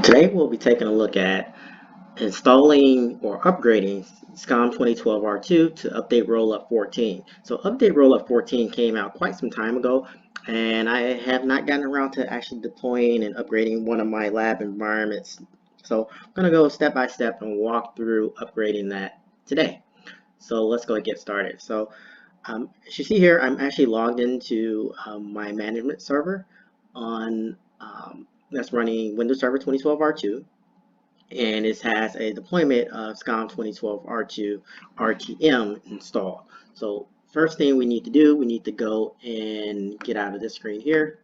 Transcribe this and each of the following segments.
Today we'll be taking a look at installing or upgrading SCOM 2012 R2 to update rollup 14. So update rollup 14 came out quite some time ago, and I have not gotten around to actually deploying and upgrading one of my lab environments. So I'm going to go step by step and walk through upgrading that today. So let's go and get started. So as you see here, I'm actually logged into my management server on that's running Windows Server 2012 R2, and it has a deployment of SCOM 2012 R2 RTM installed. So first thing we need to do, we need to go and get out of this screen here,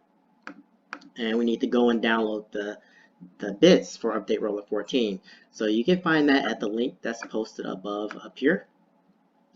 and we need to go and download the bits for update rollup 14. So you can find that at the link that's posted above up here.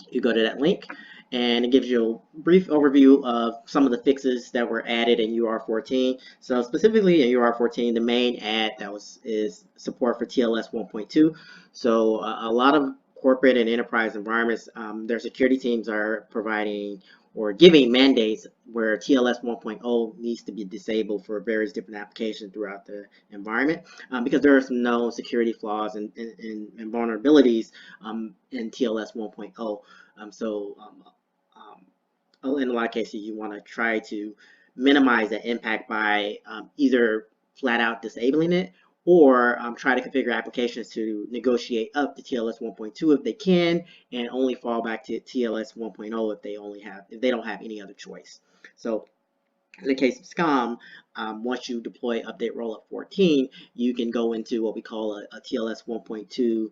You go to that link, and it gives you a brief overview of some of the fixes that were added in UR14. So specifically in UR14, the main add that is support for TLS 1.2. So a lot of corporate and enterprise environments, their security teams are providing or giving mandates where TLS 1.0 needs to be disabled for various different applications throughout the environment, because there are some known security flaws and vulnerabilities in TLS 1.0. In a lot of cases, you want to try to minimize that impact by either flat out disabling it, or try to configure applications to negotiate up to TLS 1.2 if they can, and only fall back to TLS 1.0 if they don't have any other choice. So in the case of SCOM, once you deploy update rollup 14, you can go into what we call a TLS 1.2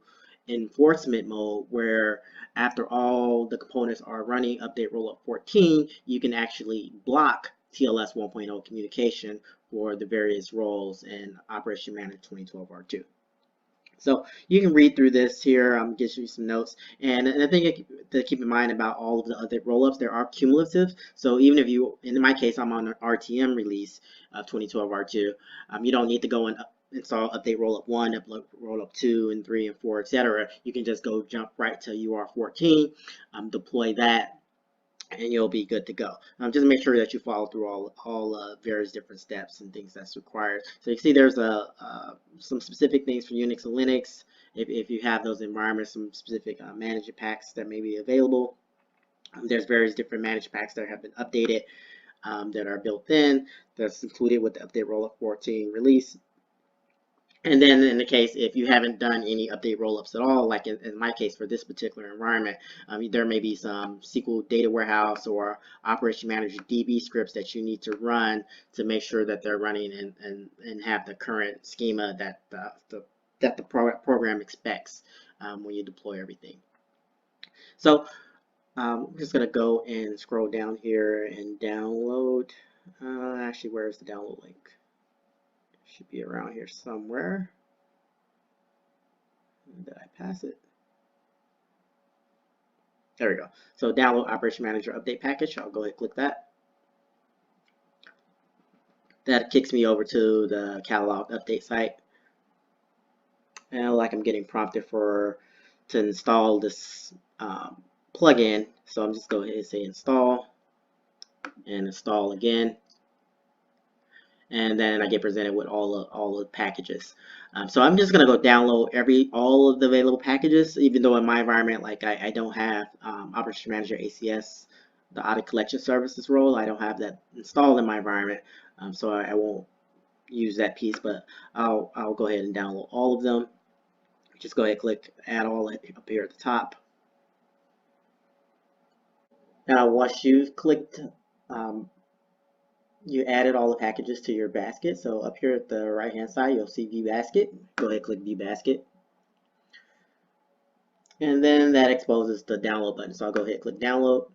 enforcement mode, where after all the components are running update rollup 14, you can actually block TLS 1.0 communication for the various roles in Operation Manager 2012 R2. So you can read through this here, gives you some notes. And the thing to keep in mind about all of the other rollups, there are cumulative. So even if you, in my case, I'm on an RTM release of 2012 R2, you don't need to go and install update rollup 1, update rollup 2, and 3, and 4, etc. You can just go jump right to UR14, deploy that, and you'll be good to go. Just make sure that you follow through all various different steps and things that's required. So you can see there's some specific things for Unix and Linux. If you have those environments, some specific management packs that may be available. There's various different management packs that have been updated that are built in. That's included with the update rollup 14 release. And then in the case, if you haven't done any update rollups at all, like in my case for this particular environment, there may be some SQL data warehouse or Operation Manager DB scripts that you need to run to make sure that they're running and have the current schema that the program expects when you deploy everything. So I'm just going to go and scroll down here and download. Actually, where's the download link? Should be around here somewhere. Did I pass it? There we go. So download Operation Manager update package. I'll go ahead and click that. That kicks me over to the catalog update site. And like I'm getting prompted to install this plugin. So I'm just going ahead and say install and install again. And then I get presented with all the packages. So I'm just gonna go download all of the available packages, even though in my environment, like I don't have Operation Manager ACS, the audit collection services role. I don't have that installed in my environment, so I won't use that piece. But I'll go ahead and download all of them. Just go ahead and click add all up here at the top. Now once you've clicked you added all the packages to your basket. So up here at the right hand side, you'll see view basket. Go ahead and click view basket. And then that exposes the download button. So I'll go ahead and click download.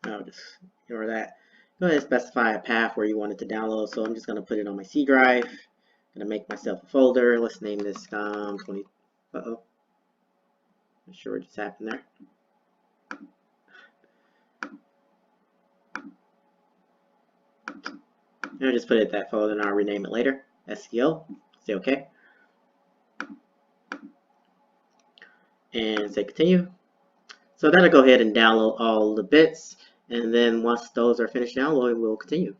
I'll just ignore that. Go ahead and specify a path where you want it to download. So I'm just going to put it on my C drive. I'm going to make myself a folder. Let's name this 20. Uh-oh. Not sure what just happened there. I'll just put it in that folder and I'll rename it later. SCO. Say OK. And say continue. So that'll go ahead and download all the bits. And then once those are finished downloading, we'll continue.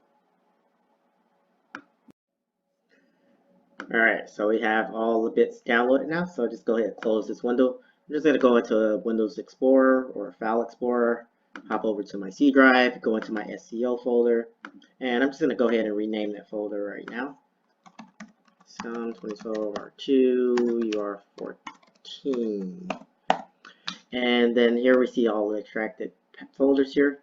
All right, so we have all the bits downloaded now. So just go ahead and close this window. I'm just going to go into Windows Explorer or File Explorer, hop over to my C drive, go into my SCO folder, and I'm just going to go ahead and rename that folder right now. SCOM 2012 R2 UR14. And then here we see all the extracted folders here.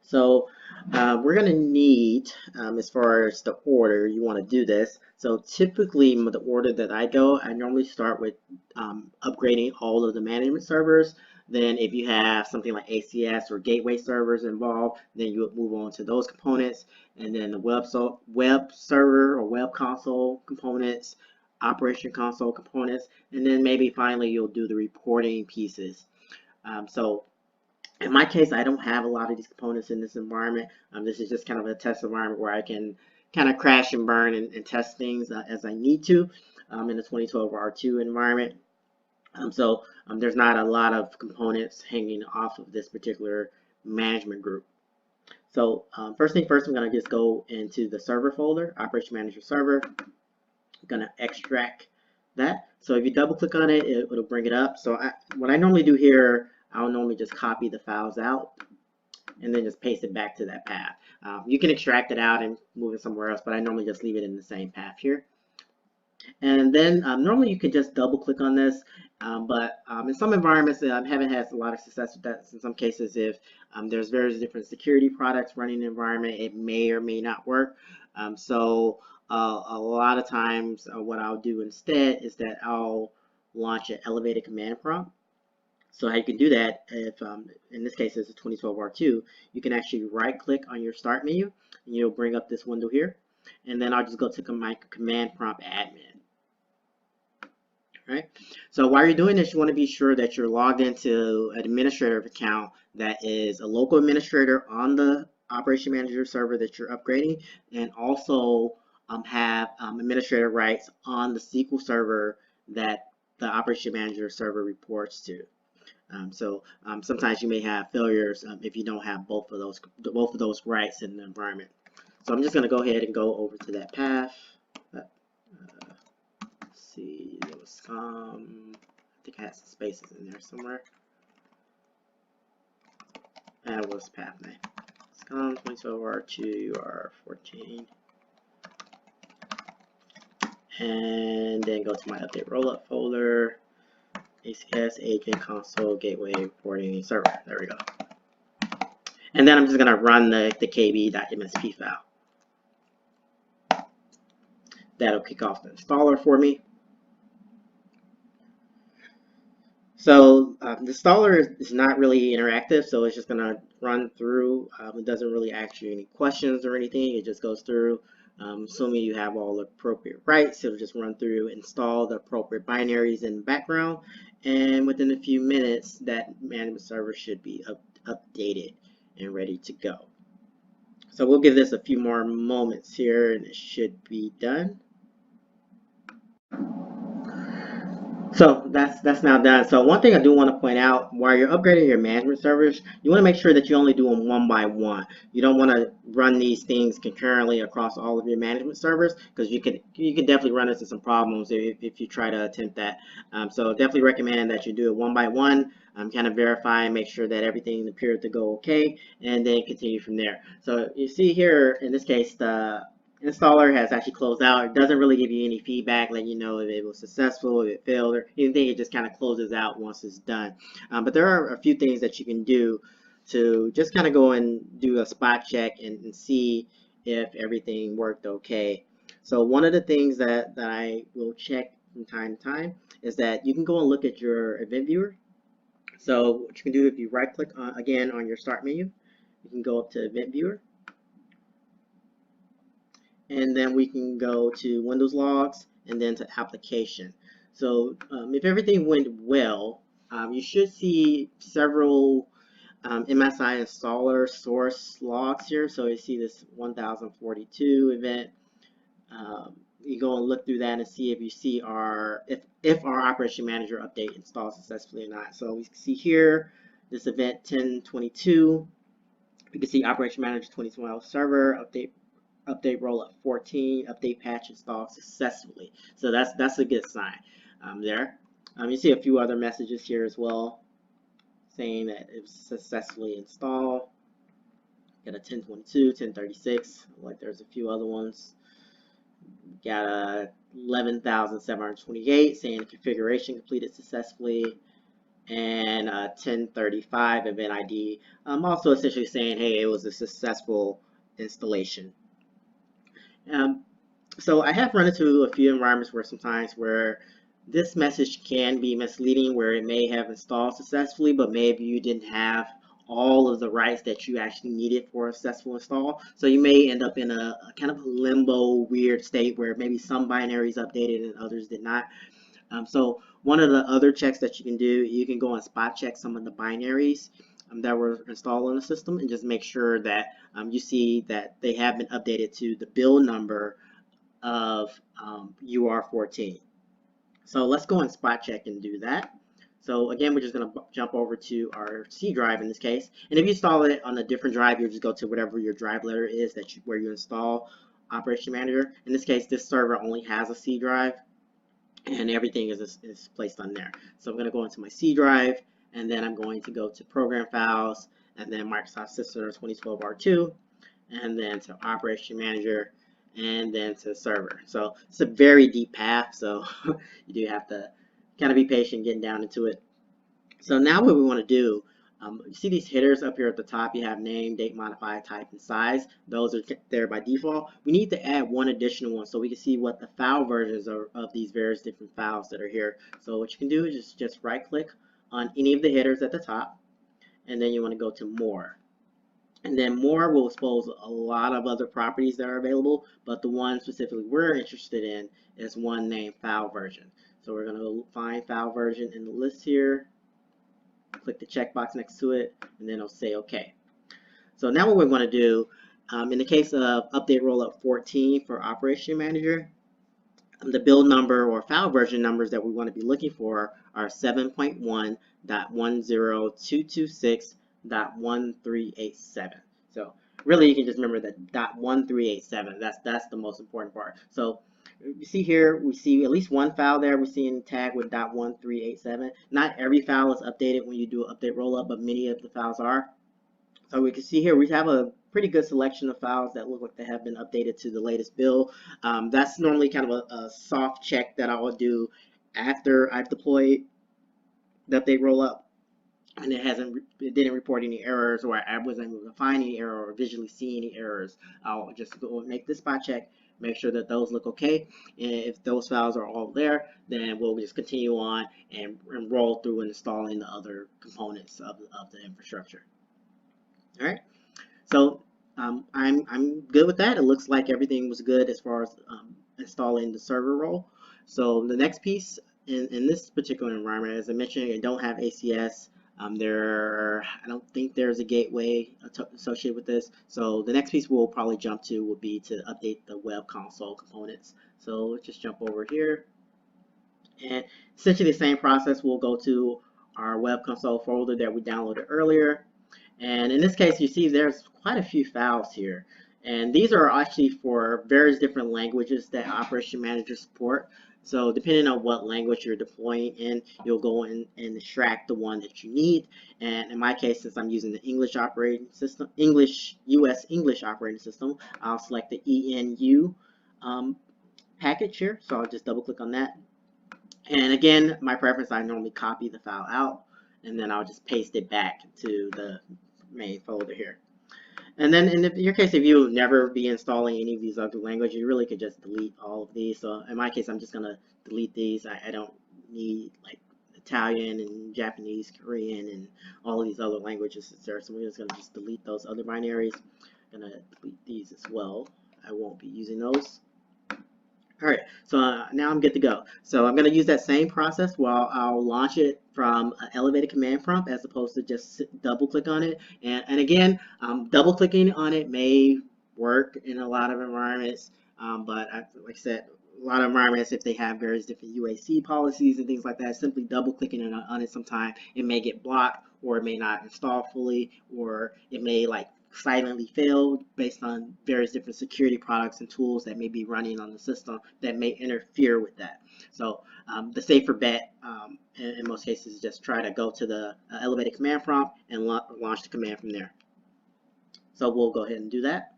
So we're going to need, as far as the order you want to do this. So typically the order that I go, I normally start with upgrading all of the management servers. Then if you have something like ACS or gateway servers involved, then you would move on to those components. And then the web server or web console components, operation console components, and then maybe finally you'll do the reporting pieces. So in my case, I don't have a lot of these components in this environment. This is just kind of a test environment where I can kind of crash and burn and test things as I need to in the 2012 R2 environment. So there's not a lot of components hanging off of this particular management group. So first thing first, I'm going to just go into the server folder, Operation Manager Server. I'm going to extract that. So if you double click on it, it'll bring it up. So what I normally do here, I'll normally just copy the files out and then just paste it back to that path. You can extract it out and move it somewhere else, but I normally just leave it in the same path here. And then normally you could just double click on this, but in some environments I haven't had a lot of success with that. In some cases, if there's various different security products running the environment, it may or may not work. So a lot of times what I'll do instead is that I'll launch an elevated command prompt. So how you can do that, if in this case it's a 2012 R2, you can actually right click on your start menu and you'll bring up this window here. And then I'll just go to my command prompt admin. Right. So while you're doing this, you want to be sure that you're logged into an administrator account that is a local administrator on the Operation Manager server that you're upgrading, and also have administrator rights on the SQL server that the Operation Manager server reports to. Sometimes you may have failures if you don't have both of those rights in the environment. So I'm just going to go ahead and go over to that path. Let's see, there was I think I had some spaces in there somewhere. That was path name. SCOM 2012 R2 UR14. And then go to my update rollup folder. ACS, agent, console, gateway, reporting, server. There we go. And then I'm just going to run the kb.msp file. That'll kick off the installer for me. So the installer is not really interactive, so it's just going to run through. It doesn't really ask you any questions or anything. It just goes through. Assuming you have all the appropriate rights, it'll just run through, install the appropriate binaries in the background, and within a few minutes, that management server should be updated and ready to go. So we'll give this a few more moments here, and it should be done. So that's now done. So one thing I do want to point out, while you're upgrading your management servers, you want to make sure that you only do them one by one. You don't want to run these things concurrently across all of your management servers, because you could definitely run into some problems if you try to attempt that. So definitely recommend that you do it one by one, kind of verify and make sure that everything appears to go okay, and then continue from there. So you see here, in this case, the installer has actually closed out. It doesn't really give you any feedback, letting you know if it was successful, if it failed, or anything. It just kind of closes out once it's done. But there are a few things that you can do to just kind of go and do a spot check and see if everything worked okay. So one of the things that I will check from time to time is that you can go and look at your event viewer. So what you can do, if you right click again on your start menu, you can go up to event viewer. And then we can go to Windows Logs and then to Application. So if everything went well, you should see several MSI installer source logs here. So you see this 1042 event. You go and look through that and see if you see if our Operation Manager update installed successfully or not. So we see here this event 1022. You can see Operation Manager 2012 server update update rollup 14, update patch installed successfully. So that's a good sign there. You see a few other messages here as well saying that it was successfully installed. Got a 1022, 1036, like there's a few other ones. Got a 11,728 saying configuration completed successfully, and 1035 event ID, also essentially saying, hey, it was a successful installation. So I have run into a few environments where sometimes where this message can be misleading, where it may have installed successfully, but maybe you didn't have all of the rights that you actually needed for a successful install. So you may end up in a kind of a limbo, weird state where maybe some binaries updated and others did not. So one of the other checks that you can do, you can go and spot check some of the binaries that were installed on the system and just make sure that you see that they have been updated to the build number of UR14. So let's go and spot check and do that. So again, we're just going to jump over to our C drive in this case. And if you install it on a different drive, you just go to whatever your drive letter is that where you install Operation Manager. In this case, this server only has a C drive, and everything is placed on there. So I'm going to go into my C drive, and then I'm going to go to Program Files, and then Microsoft System 2012 R2, and then to Operation Manager, and then to Server. So it's a very deep path, so you do have to kind of be patient getting down into it. So now what we want to do, you see these headers up here at the top, you have name, date, modified, type, and size. Those are there by default. We need to add one additional one so we can see what the file versions are of these various different files that are here. So what you can do is just right click on any of the headers at the top, and then you want to go to more. And then more will expose a lot of other properties that are available, but the one specifically we're interested in is one named file version. So we're going to find file version in the list here, click the checkbox next to it, and then it'll say OK. So now what we want to do, in the case of update rollup 14 for Operation Manager, the build number or file version numbers that we want to be looking for are 7.1.10226.1387. So really you can just remember that .1387. That's the most important part. So you see here, we see at least one file there. We're seeing tag with .1387. Not every file is updated when you do an update rollup, but many of the files are. So we can see here we have a pretty good selection of files that look like they have been updated to the latest build. That's normally kind of a soft check that I will do after I've deployed the update rollup, and it didn't report any errors, or I wasn't able to find any error or visually see any errors. I'll just go and make this spot check, make sure that those look okay, and if those files are all there, then we'll just continue on and roll through and installing the other components of the infrastructure. All right, so I'm good with that. It looks like everything was good as far as installing the server role. So the next piece in this particular environment, as I mentioned, I don't have ACS. I don't think there's a gateway associated with this. So the next piece we'll probably jump to would be to update the web console components. So let's just jump over here. And essentially the same process. We'll go to our web console folder that we downloaded earlier. And in this case, you see there's quite a few files here. And these are actually for various different languages that Operation Manager support. So depending on what language you're deploying in, you'll go in and extract the one that you need. And in my case, since I'm using the English operating system, US English operating system, I'll select the ENU package here. So I'll just double click on that. And again, my preference, I normally copy the file out, and then I'll just paste it back to the main folder here. And then in your case, if you never be installing any of these other languages, you really could just delete all of these. So in my case, I'm just going to delete these. I don't need like Italian and Japanese, Korean, and all of these other languages there. So we're just going to just delete those other binaries. I'm going to delete these as well. I won't be using those. All right, so now I'm good to go. So I'm going to use that same process while I'll launch it from an elevated command prompt as opposed to just double click on it. And again, double clicking on it may work in a lot of environments, but like I said, a lot of environments, if they have various different UAC policies and things like that, simply double clicking on it sometime, it may get blocked, or it may not install fully, or it may like silently fail based on various different security products and tools that may be running on the system that may interfere with that. So the safer bet in most cases is just try to go to the elevated command prompt and launch the command from there. So we'll go ahead and do that.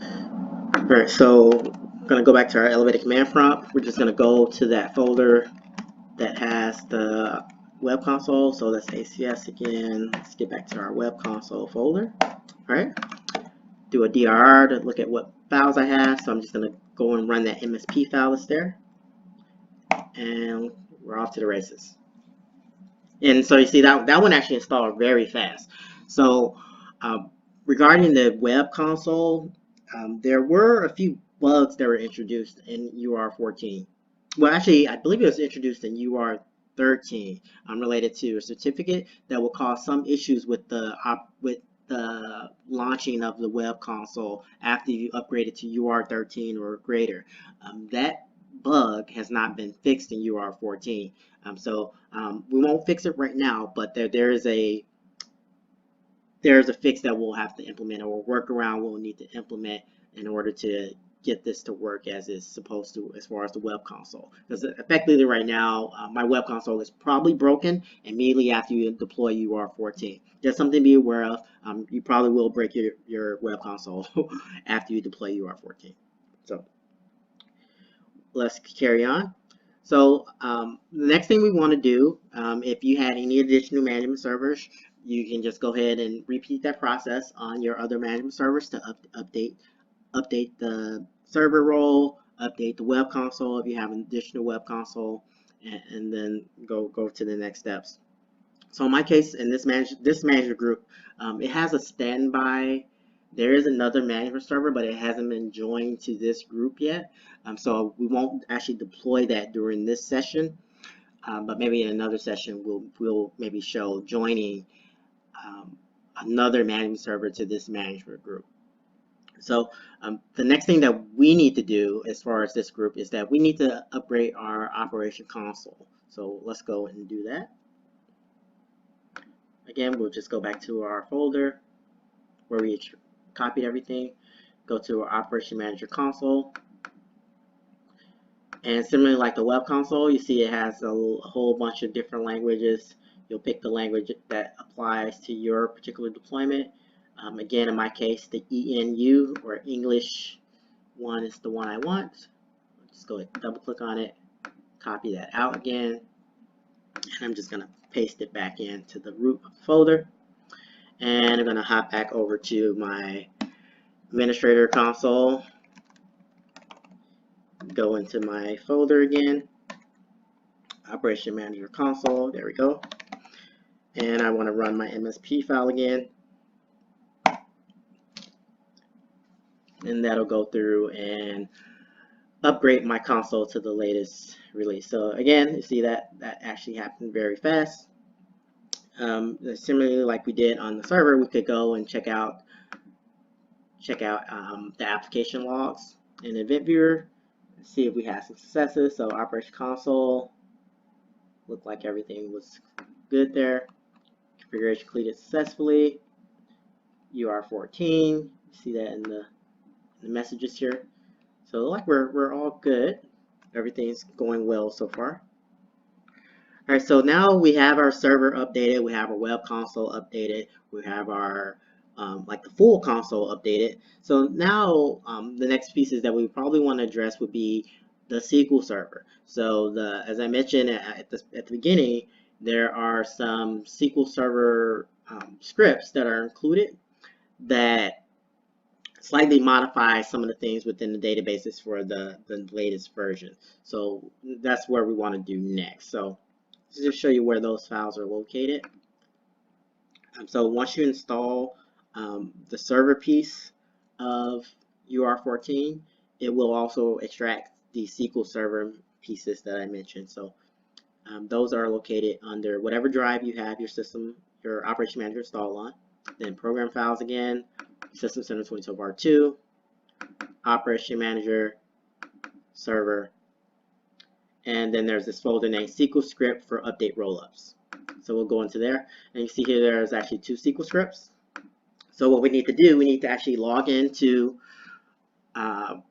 All right, so I'm going to go back to our elevated command prompt. We're just going to go to that folder that has the web console. So that's ACS again. Let's get back to our web console folder. All right. Do a DRR to look at what files I have. So I'm just going to go and run that MSP file that's there. And we're off to the races. And so you see that one actually installed very fast. So regarding the web console, there were a few bugs that were introduced in UR14. Well, actually, I believe it was introduced in UR13 related to a certificate that will cause some issues with the launching of the web console after you upgraded to UR13 or greater. That bug has not been fixed in UR14. So we won't fix it right now, but there's a fix that we'll have to implement, or a workaround we'll need to implement in order to get this to work as it's supposed to as far as the web console. Because effectively right now, my web console is probably broken immediately after you deploy UR14. Just something to be aware of. You probably will break your web console after you deploy UR14. So let's carry on. So the next thing we want to do, if you had any additional management servers, you can just go ahead and repeat that process on your other management servers to update the server role, update the web console if you have an additional web console, and then go to the next steps. So in my case, in this manager group, it has a standby. There is another management server, but it hasn't been joined to this group yet. So we won't actually deploy that during this session, but maybe in another session we'll maybe show joining another management server to this management group. So the next thing that we need to do as far as this group is that we need to upgrade our operation console. So let's go and do that. Again, we'll just go back to our folder where we copied everything, go to our operation manager console. And similarly like the web console, you see it has a whole bunch of different languages. You'll pick the language that applies to your particular deployment. Again, in my case, the ENU or English one is the one I want. Just go ahead and double click on it, copy that out again, and I'm just going to paste it back into the root folder. And I'm going to hop back over to my administrator console, go into my folder again, operation manager console, there we go. And I want to run my MSP file again. And that'll go through and upgrade my console to the latest release. So again, you see that actually happened very fast. Similarly, like we did on the server, we could go and check out the application logs in Event Viewer, see if we had some successes. So operation console, looked like everything was good there. Configuration completed successfully. UR14, you see that in the messages here. So like we're all good. Everything's going well so far. All right, so now we have our server updated, we have our web console updated, we have our like the full console updated. So now the next pieces that we probably want to address would be the SQL server. So as I mentioned at the beginning, there are some SQL server scripts that are included that slightly modify some of the things within the databases for the latest version. So that's where we want to do next. So let's just show you where those files are located. So once you install the server piece of UR14, it will also extract the SQL server pieces that I mentioned. So those are located under whatever drive you have your operation manager installed on. Then program files again, System Center 2012 R2, Operation Manager, Server, and then there's this folder named SQL Script for Update Rollups. So we'll go into there, and you see here there's actually two SQL scripts. So what we need to do, we need to actually log into the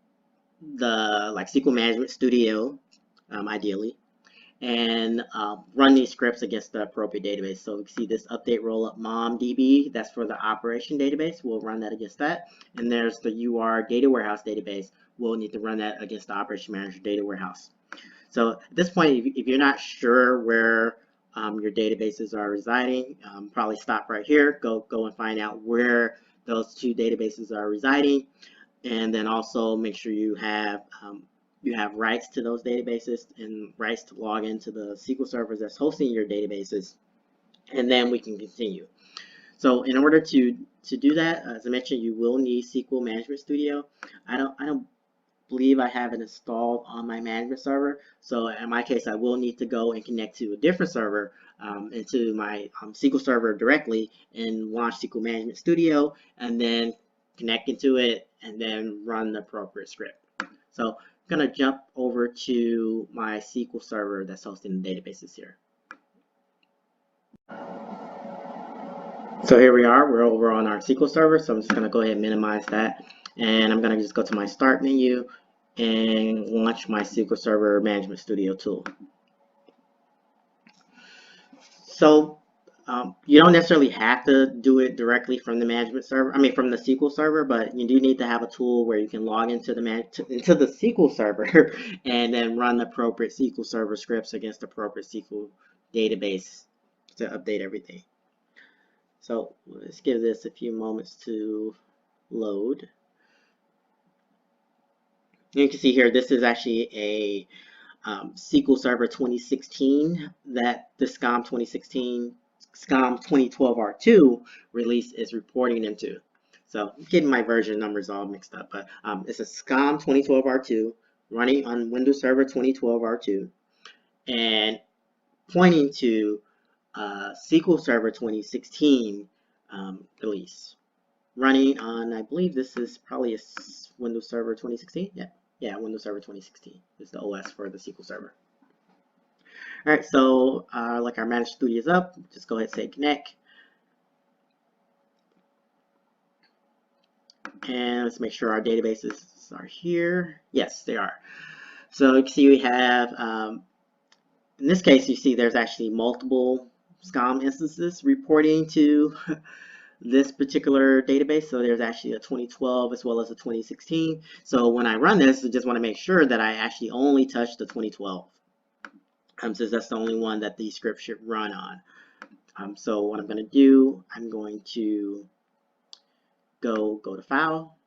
SQL Management Studio, ideally, and run these scripts against the appropriate database. So we can see this update rollup mom DB, that's for the operation database. We'll run that against that. And there's the UR data warehouse database. We'll need to run that against the operation manager data warehouse. So at this point, if you're not sure where your databases are residing, probably stop right here, go and find out where those two databases are residing, and then also make sure you have rights to those databases and rights to log into the SQL servers that's hosting your databases, and then we can continue. So in order to do that, as I mentioned, you will need SQL Management Studio. I don't believe I have it installed on my management server, so in my case I will need to go and connect to a different server, into my SQL server directly, and launch SQL Management Studio, and then connect into it and then run the appropriate script. So I'm going to jump over to my SQL server that's hosting the databases here. So here we are, we're over on our SQL server, so I'm just going to go ahead and minimize that, and I'm going to just go to my start menu and launch my SQL Server Management Studio tool. So you don't necessarily have to do it directly from the management server, from the SQL server, but you do need to have a tool where you can log into the SQL server and then run the appropriate SQL Server scripts against the appropriate SQL database to update everything. So let's give this a few moments to load. You can see here, this is actually a SQL Server 2016 that the SCOM 2012 R2 release is reporting into. So I'm getting my version numbers all mixed up, but it's a SCOM 2012 R2 running on Windows Server 2012 R2 and pointing to SQL Server 2016 release running on, I believe this is probably a Windows Server 2016. Yeah, Windows Server 2016 is the OS for the SQL Server. All right, so like our Managed Studio is up, just go ahead and say connect. And let's make sure our databases are here. Yes, they are. So you can see we have, in this case, you see there's actually multiple SCOM instances reporting to this particular database. So there's actually a 2012 as well as a 2016. So when I run this, I just want to make sure that I actually only touch the 2012, since that's the only one that the script should run on. So what I'm going to do, I'm going to go to File,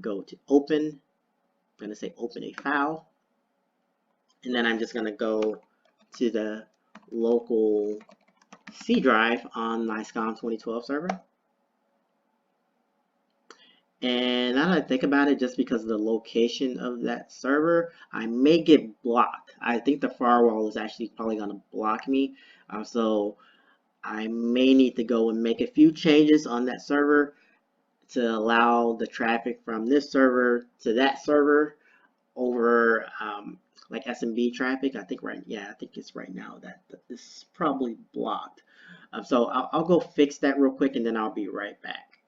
go to Open. I'm going to say Open a File, and then I'm just going to go to the local C drive on my SCOM 2012 server. And now that I think about it, just because of the location of that server, I may get blocked. I think the firewall is actually probably going to block me. So I may need to go and make a few changes on that server to allow the traffic from this server to that server over like SMB traffic. I think it's right now that this is probably blocked. So I'll go fix that real quick and then I'll be right back.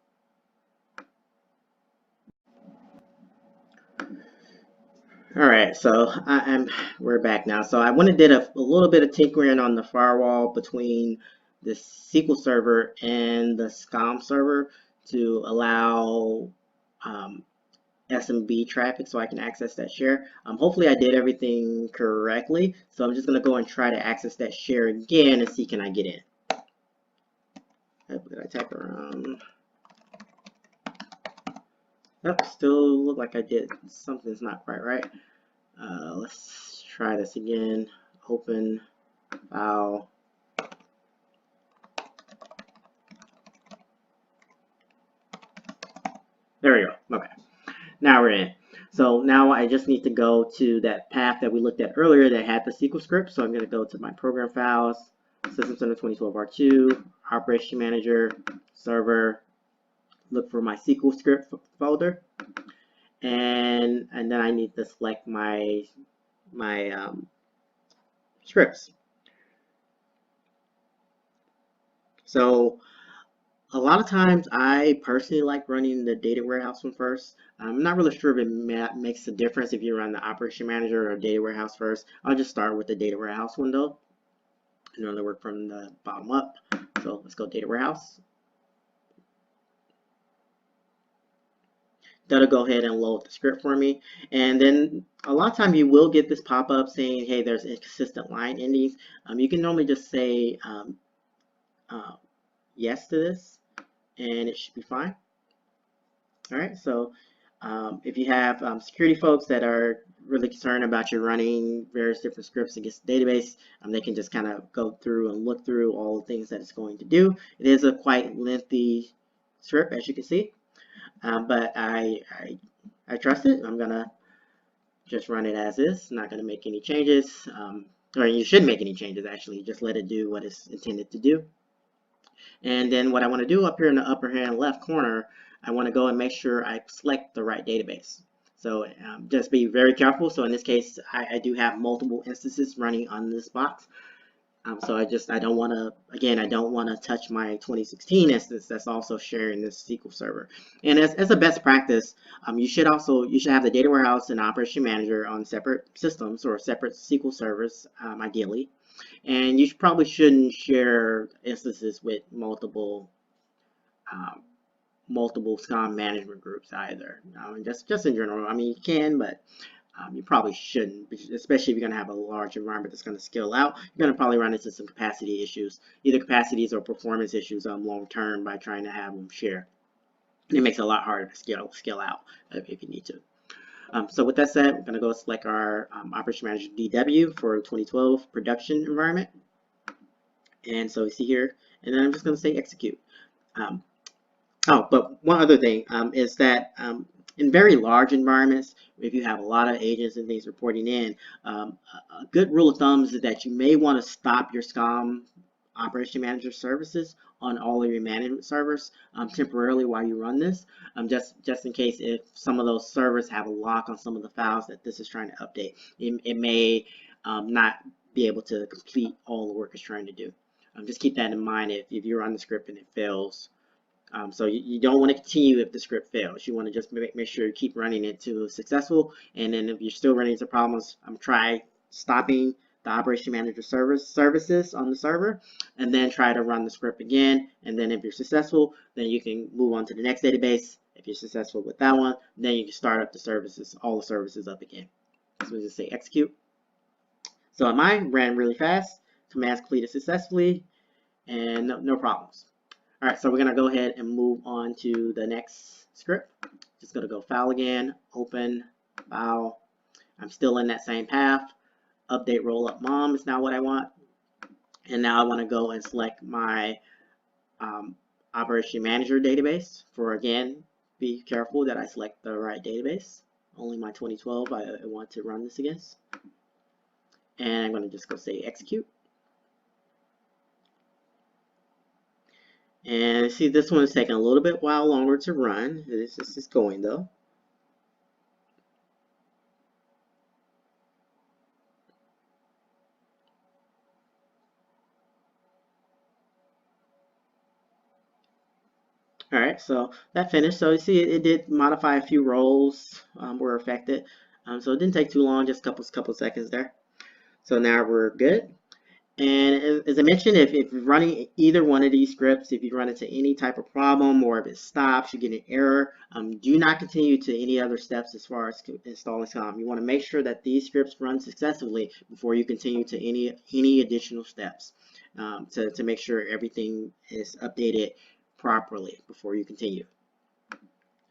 All right, so we're back now. So I went and did a little bit of tinkering on the firewall between the SQL server and the SCOM server to allow SMB traffic so I can access that share. Hopefully I did everything correctly. So I'm just going to go and try to access that share again and see can I get in. Did I type around? Nope, still look like I did. Something's not quite right. Let's try this again. Open file. There we go. Okay. Now we're in. So now I just need to go to that path that we looked at earlier that had the SQL script. So I'm going to go to my program files, System Center 2012 R2, Operation Manager, Server, look for my SQL script folder, and then I need to select my scripts. So A lot of times I personally like running the data warehouse one first. I'm not really sure if it makes a difference if you run the operation manager or data warehouse first. I'll just start with the data warehouse one though. I normally work from the bottom up. So let's go data warehouse. That'll go ahead and load the script for me. And then a lot of time you will get this pop-up saying, hey, there's inconsistent line endings. You can normally just say yes to this and it should be fine. All right, so if you have security folks that are really concerned about you running various different scripts against the database, they can just kind of go through and look through all the things that it's going to do. It is a quite lengthy script, as you can see, but I trust it. I'm gonna just run it as is. Not gonna make any changes, or you shouldn't make any changes actually. Just let it do what it's intended to do. And then what I want to do up here in the upper hand left corner, I want to go and make sure I select the right database. So just be very careful. So in this case, I do have multiple instances running on this box. So I don't want to, again, I don't want to touch my 2016 instance that's also sharing this SQL server. And as a best practice, you should have the data warehouse and operation manager on separate systems or separate SQL servers, ideally. And you probably shouldn't share instances with multiple SCOM management groups either. Just in general, I mean, you can, but you probably shouldn't, especially if you're going to have a large environment that's going to scale out. You're going to probably run into some capacity issues, either capacities or performance issues long term by trying to have them share. It makes it a lot harder to scale out if you need to. So with that said, we're going to go select our Operation Manager DW for 2012 production environment. And so you see here, and then I'm just going to say execute. But one other thing is that in very large environments, if you have a lot of agents and things reporting in, a good rule of thumb is that you may want to stop your SCOM Operation Manager services on all of your management servers temporarily while you run this, just in case if some of those servers have a lock on some of the files that this is trying to update. It may not be able to complete all the work it's trying to do. Just keep that in mind if you run the script and it fails. So you don't want to continue if the script fails. You want to just make sure you keep running it to successful. And then if you're still running into problems, try stopping the Operation Manager services on the server, and then try to run the script again. And then if you're successful, then you can move on to the next database. If you're successful with that one, then you can start up the services, all the services up again. So we just say execute. So mine ran really fast. Commands completed successfully, and no problems. All right, so we're going to go ahead and move on to the next script. Just going to go file again, open, file. I'm still in that same path. Update rollup mom is now what I want. And now I want to go and select my Operation Manager database. For again, be careful that I select the right database. Only my 2012 I want to run this against. And I'm going to just go say execute. And see, this one is taking a little bit while longer to run. This is going though. All right, so that finished. So you see, it did modify a few roles were affected. So it didn't take too long, just a couple seconds there. So now we're good. And as I mentioned, if you're running either one of these scripts, if you run into any type of problem or if it stops, you get an error, do not continue to any other steps as far as installing SCOM. You want to make sure that these scripts run successfully before you continue to any additional steps to make sure everything is updated properly before you continue.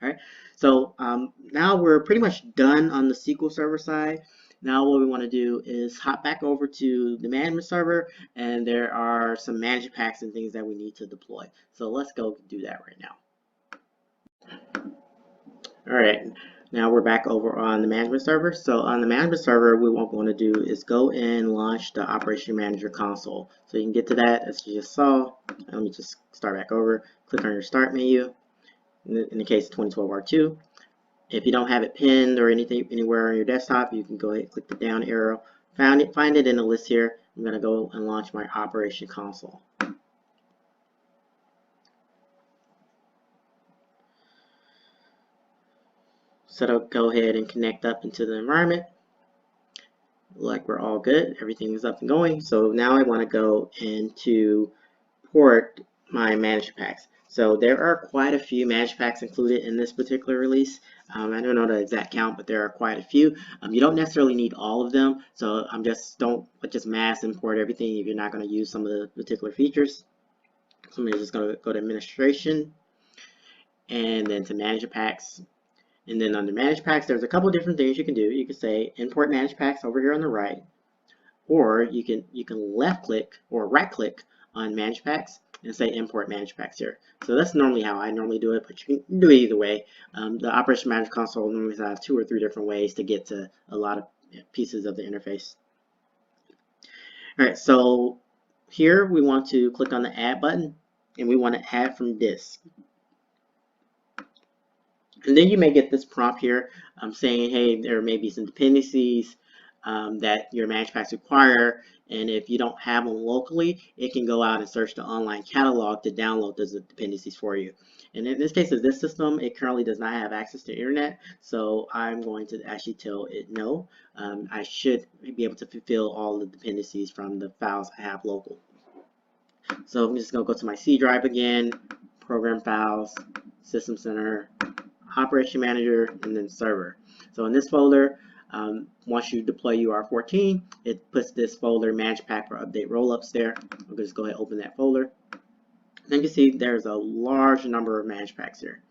All right, so now we're pretty much done on the SQL Server side. Now what we want to do is hop back over to the management server, and there are some management packs and things that we need to deploy. So let's go do that right now. All right, now we're back over on the management server. So on the management server, what we want to do is go and launch the Operation Manager console. So you can get to that as you just saw. Let me just start back over. Click on your start menu. In the case of 2012 R2. If you don't have it pinned or anywhere on your desktop, you can go ahead and click the down arrow. Find it in the list here. I'm going to go and launch my Operation Console. So it'll go ahead and connect up into the environment. Like we're all good, everything is up and going. So now I want to go into port my managed packs. So there are quite a few managed packs included in this particular release. I don't know the exact count, but there are quite a few. You don't necessarily need all of them, so don't mass import everything if you're not going to use some of the particular features. So I'm just going to go to administration and then to manage packs. And then under manage packs, there's a couple different things you can do. You can say import manage packs over here on the right, or you can left click or right click on manage packs and say import manage packs here. So that's normally how I normally do it, but you can do it either way. The operation manager console normally has 2 or 3 different ways to get to a lot of pieces of the interface. All right, so here we want to click on the add button and we want to add from disk. And then you may get this prompt here saying, hey, there may be some dependencies that your managed packs require, and if you don't have them locally, it can go out and search the online catalog to download those dependencies for you. And in this case of this system, it currently does not have access to internet, so I'm going to actually tell it no. I should be able to fulfill all the dependencies from the files I have local. So I'm just going to go to my C drive again, program files, system center, operation manager, and then server. So in this folder, once you deploy UR14, it puts this folder manage pack for update rollups there. I'll just go ahead and open that folder. Then you see there's a large number of manage packs here.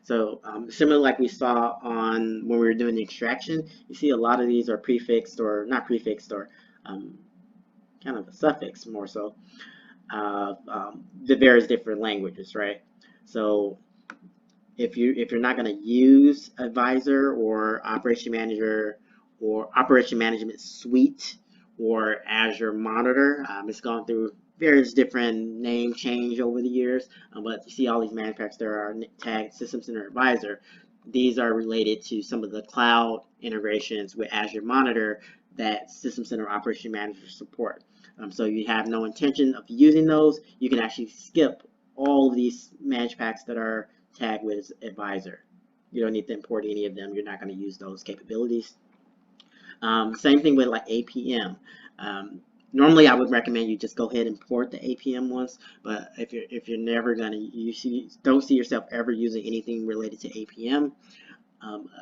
So similar like we saw on when we were doing the extraction, you see a lot of these are prefixed or not prefixed or kind of a suffix more so, the various different languages, right? So if you're not going to use Advisor or Operation Manager or Operation Management Suite or Azure Monitor, it's gone through various different name change over the years, but you see all these managed packs there are tagged System Center Advisor. These are related to some of the cloud integrations with Azure Monitor that System Center Operation Manager support. So you have no intention of using those, you can actually skip all of these managed packs that are tagged with Advisor. You don't need to import any of them. You're not going to use those capabilities. Same thing with like APM. Normally, I would recommend you just go ahead and import the APM ones. But if you're never going to, don't see yourself ever using anything related to APM.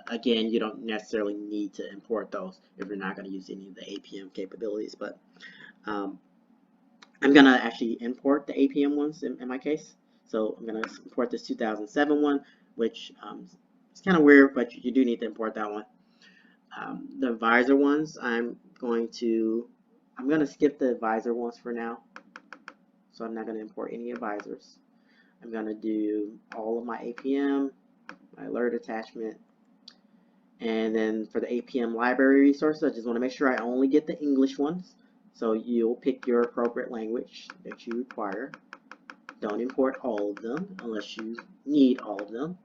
Again, you don't necessarily need to import those if you're not going to use any of the APM capabilities. But I'm going to actually import the APM ones in my case. So I'm going to import this 2007 one, which is kind of weird, but you do need to import that one. The advisor ones, I'm going to skip the advisor ones for now. So I'm not going to import any advisors. I'm going to do all of my APM, my alert attachment, and then for the APM library resources, I just want to make sure I only get the English ones. So you'll pick your appropriate language that you require. Don't import all of them unless you need all of them.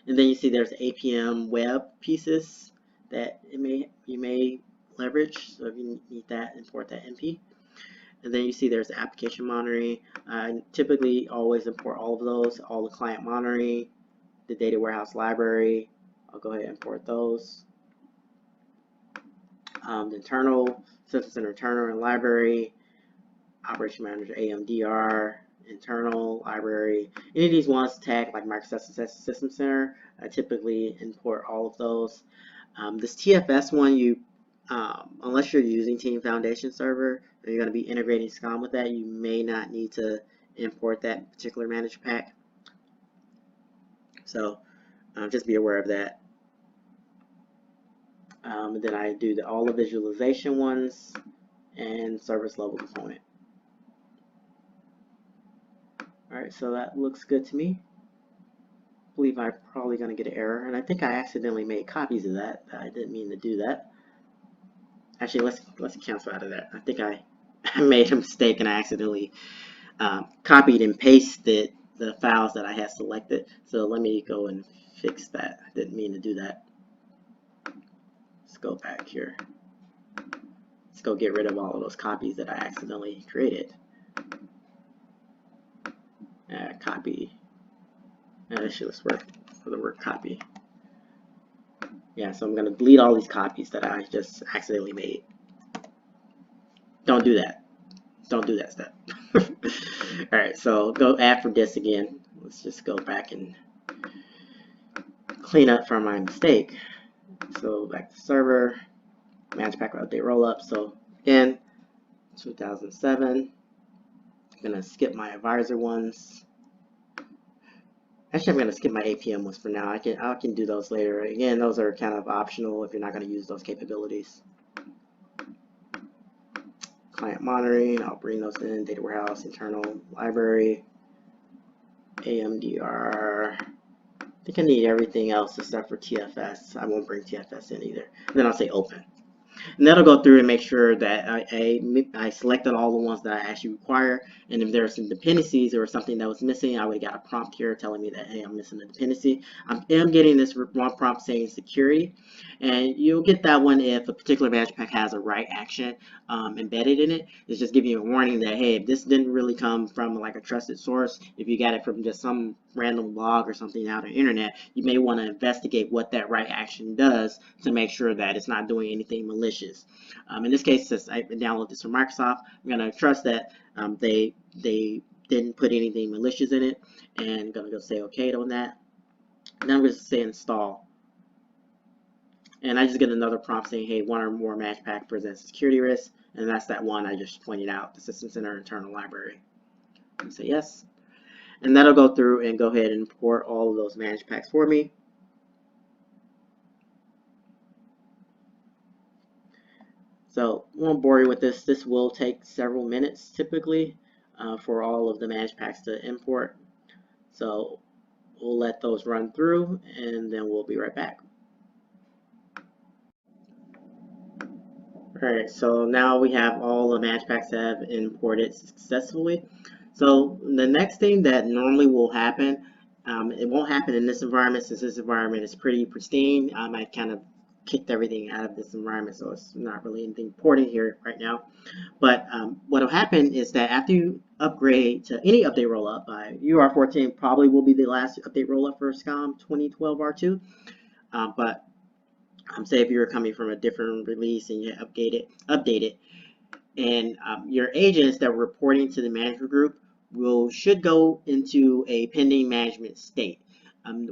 And then you see there's APM web pieces that you may leverage. So if you need that, import that MP. And then you see there's the application monitoring. I typically always import all of those, all the client monitoring, the data warehouse library. I'll go ahead and import those. The internal, System Center internal and library, Operation Manager AMDR, internal library. Any of these ones tagged like Microsoft System Center, I typically import all of those. This TFS one, unless you're using Team Foundation Server, and you're going to be integrating SCOM with that, you may not need to import that particular managed pack. So just be aware of that. And then I do all the visualization ones and service level component. Alright, so that looks good to me. I believe I'm probably going to get an error, and I think I accidentally made copies of that. I didn't mean to do that. Actually, let's cancel out of that. I think I made a mistake and I accidentally copied and pasted the files that I had selected. So let me go and fix that. I didn't mean to do that. Let's go back here. Let's go get rid of all of those copies that I accidentally created. Copy. That should work for the word copy. Yeah, so I'm going to delete all these copies that I just accidentally made. Don't do that. Don't do that step. All right, so go add for disk again. Let's just go back and clean up from my mistake. So back to server, manage pack update rollup. So again, 2007. I'm gonna skip my advisor ones. Actually, I'm gonna skip my APM ones for now. I can do those later. Again, those are kind of optional if you're not gonna use those capabilities. Client monitoring, I'll bring those in. Data warehouse, internal library, AMDR. I think I need everything else except for TFS. I won't bring TFS in either. And then I'll say open. And that'll go through and make sure that I selected all the ones that I actually require. And if there are some dependencies or something that was missing, I would have got a prompt here telling me that, hey, I'm missing a dependency. I am getting this one prompt saying security. And you'll get that one if a particular managed pack has a write action embedded in it. It's just giving you a warning that, hey, if this didn't really come from like a trusted source, if you got it from just some random blog or something out on the internet, you may want to investigate what that write action does to make sure that it's not doing anything malicious. In this case, since I downloaded this from Microsoft, I'm going to trust that they didn't put anything malicious in it, and I'm going to go say OK on that. Now I'm going to say install. And I just get another prompt saying, hey, one or more match pack presents security risk. And that's that one I just pointed out, the System Center internal library. And say yes. And that'll go through and go ahead and import all of those managed packs for me. So I won't bore you with this. This will take several minutes typically for all of the managed packs to import. So we'll let those run through and then we'll be right back. Alright, so now we have all the managed packs that have imported successfully. So the next thing that normally will happen, it won't happen in this environment since this environment is pretty pristine. I kind of kicked everything out of this environment, so it's not really anything important here right now. But what will happen is that after you upgrade to any update rollup, UR14 probably will be the last update rollup for SCOM 2012 R2. But say if you're coming from a different release and you update it, and your agents that were reporting to the manager group should go into a pending management state,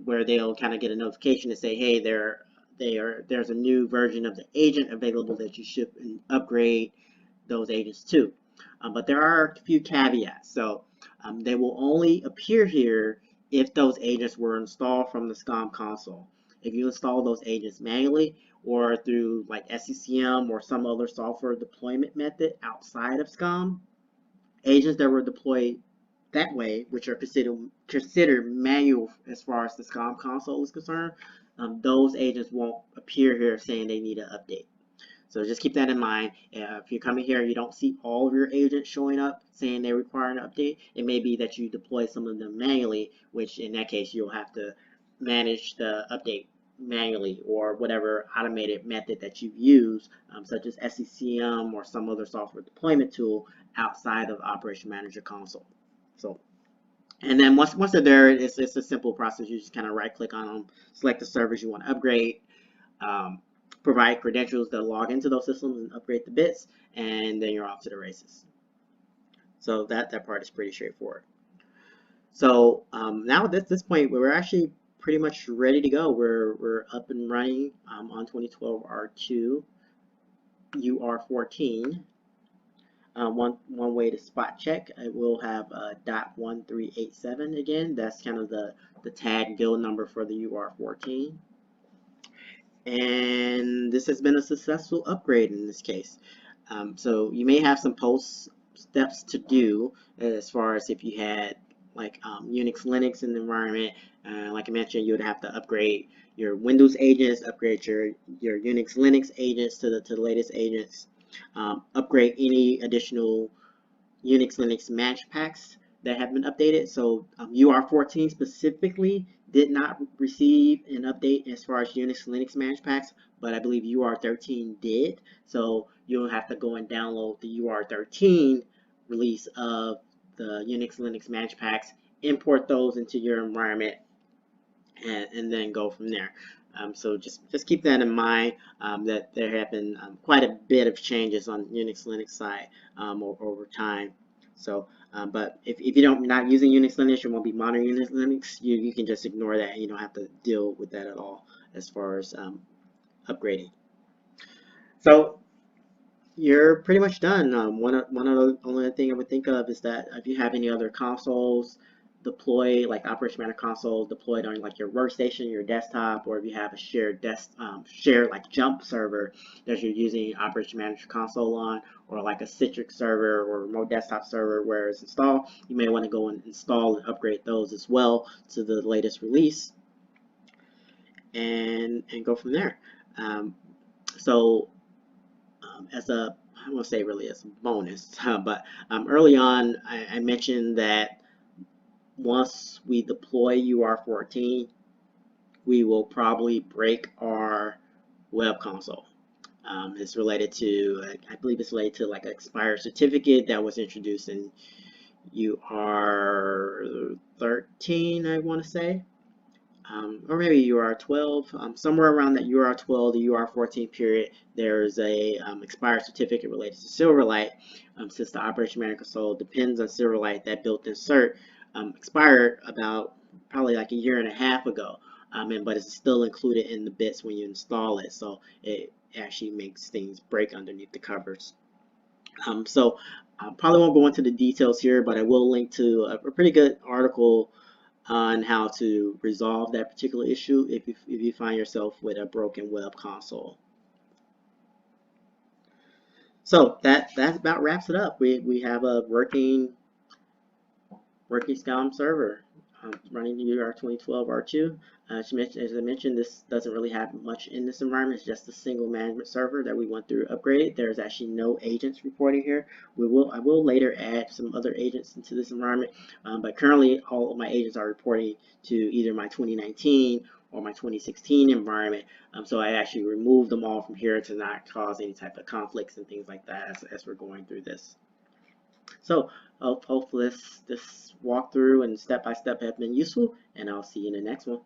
where they'll kind of get a notification to say, hey, there's a new version of the agent available that you should upgrade those agents to. But there are a few caveats. So they will only appear here if those agents were installed from the SCOM console. If you install those agents manually or through like SCCM or some other software deployment method outside of SCOM, agents that were deployed that way, which are considered manual as far as the SCOM console is concerned, those agents won't appear here saying they need an update. So just keep that in mind. If you're coming here and you don't see all of your agents showing up saying they require an update, it may be that you deploy some of them manually, which in that case you'll have to manage the update manually or whatever automated method that you use, such as SCCM or some other software deployment tool outside of Operation Manager console. So, and then once they're there, it's a simple process. You just kind of right click on them, select the servers you want to upgrade, provide credentials that log into those systems and upgrade the bits, and then you're off to the races. So that part is pretty straightforward. So now at this point, we're actually pretty much ready to go. We're up and running on 2012 R2 UR14. One way to spot check, it will have .1387 again. That's kind of the tag build number for the UR14. And this has been a successful upgrade in this case. So you may have some post steps to do as far as if you had like Unix Linux in the environment. Like I mentioned, you would have to upgrade your Windows agents, upgrade your Unix Linux agents to the latest agents, upgrade any additional Unix Linux match packs that have been updated. So UR14 specifically did not receive an update as far as Unix Linux match packs, but I believe UR13 did. So you'll have to go and download the UR13 release of the Unix Linux match packs, import those into your environment, and then go from there. So just keep that in mind, that there have been quite a bit of changes on Unix Linux side over time. So, but if you don't not using Unix Linux, you won't be monitoring Unix Linux. You can just ignore that, and you don't have to deal with that at all as far as upgrading. So you're pretty much done. One of the only thing I would think of is that if you have any other consoles deployed, like Operation Manager console deployed on like your workstation, your desktop, or if you have a shared like jump server that you're using Operation Manager console on, or like a Citrix server or remote desktop server where it's installed, you may want to go and install and upgrade those as well to the latest release, and go from there. So as a, I won't say really as a bonus, but early on I mentioned that once we deploy UR14, we will probably break our web console. It's related to, I believe it's related to like an expired certificate that was introduced in UR13, I want to say. Or maybe UR12, somewhere around that UR12 to UR14 period, there's a expired certificate related to Silverlight. Since the Operation Manager console depends on Silverlight, that built-in cert expired about probably like a year and a half ago, but it's still included in the bits when you install it, so it actually makes things break underneath the covers. So I probably won't go into the details here, but I will link to a pretty good article on how to resolve that particular issue if you find yourself with a broken web console. So that about wraps it up. We have a working SCOM server running UR 2012 R2. As I mentioned, this doesn't really have much in this environment. It's just a single management server that we went through upgraded. There's actually no agents reporting here. I will later add some other agents into this environment, but currently all of my agents are reporting to either my 2019 or my 2016 environment. So I actually removed them all from here to not cause any type of conflicts and things like that as we're going through this. So hopefully this walkthrough and step-by-step have been useful, and I'll see you in the next one.